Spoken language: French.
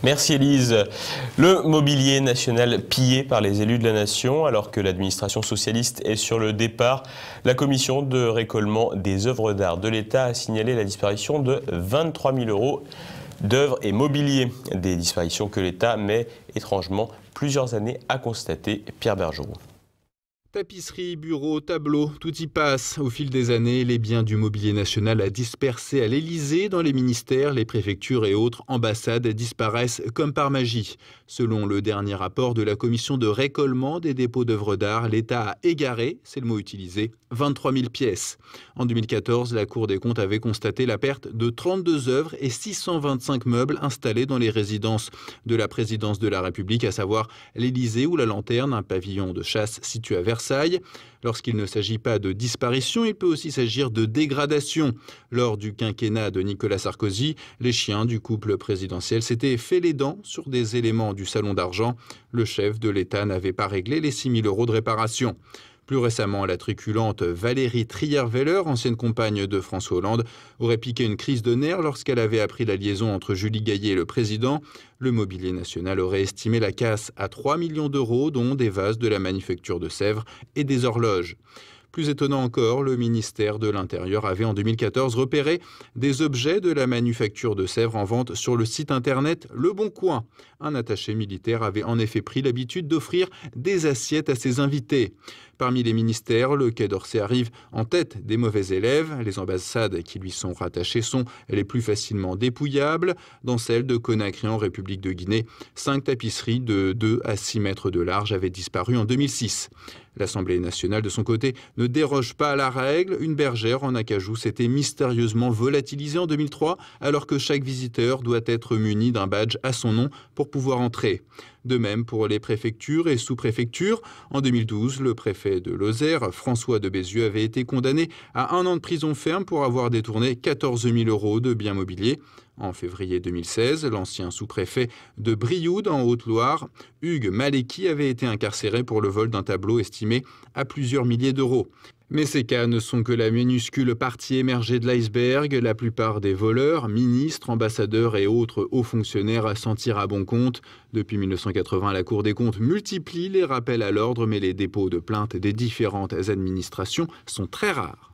Merci Élise. Le mobilier national pillé par les élus de la nation, alors que l'administration socialiste est sur le départ, la commission de récolement des œuvres d'art de l'État a signalé la disparition de 23 000 € d'œuvres et mobilier. Des disparitions que l'État met étrangement plusieurs années à constater. Pierre Bergerot. Tapisseries, bureaux, tableaux, tout y passe. Au fil des années, les biens du mobilier national dispersés à l'Élysée, dans les ministères, les préfectures et autres ambassades disparaissent comme par magie. Selon le dernier rapport de la commission de récolement des dépôts d'œuvres d'art, l'État a égaré, c'est le mot utilisé, 23 000 pièces. En 2014, la Cour des comptes avait constaté la perte de 32 œuvres et 625 meubles installés dans les résidences de la présidence de la République, à savoir l'Élysée ou la Lanterne, un pavillon de chasse situé à Versailles. Lorsqu'il ne s'agit pas de disparition, il peut aussi s'agir de dégradation. Lors du quinquennat de Nicolas Sarkozy, les chiens du couple présidentiel s'étaient fait les dents sur des éléments du salon d'argent. Le chef de l'État n'avait pas réglé les 6 000 € de réparation. Plus récemment, la truculente Valérie Trierweiler, ancienne compagne de François Hollande, aurait piqué une crise de nerfs lorsqu'elle avait appris la liaison entre Julie Gaillet et le président. Le mobilier national aurait estimé la casse à 3 millions d'euros, dont des vases de la manufacture de Sèvres et des horloges. Plus étonnant encore, le ministère de l'Intérieur avait en 2014 repéré des objets de la manufacture de Sèvres en vente sur le site internet Le Bon Coin. Un attaché militaire avait en effet pris l'habitude d'offrir des assiettes à ses invités. Parmi les ministères, le Quai d'Orsay arrive en tête des mauvais élèves. Les ambassades qui lui sont rattachées sont les plus facilement dépouillables. Dans celle de Conakry en République de Guinée, 5 tapisseries de 2 à 6 mètres de large avaient disparu en 2006. L'Assemblée nationale, de son côté, ne déroge pas à la règle. Une bergère en acajou s'était mystérieusement volatilisée en 2003, alors que chaque visiteur doit être muni d'un badge à son nom pour pouvoir entrer. De même pour les préfectures et sous-préfectures. En 2012, le préfet de Lozère, François de Bézieux, avait été condamné à 1 an de prison ferme pour avoir détourné 14 000 € de biens mobiliers. En février 2016, l'ancien sous-préfet de Brioude, en Haute-Loire, Hugues Maleki, avait été incarcéré pour le vol d'un tableau estimé à plusieurs milliers d'euros. Mais ces cas ne sont que la minuscule partie émergée de l'iceberg. La plupart des voleurs, ministres, ambassadeurs et autres hauts fonctionnaires s'en tirent à bon compte. Depuis 1980, la Cour des comptes multiplie les rappels à l'ordre, mais les dépôts de plaintes des différentes administrations sont très rares.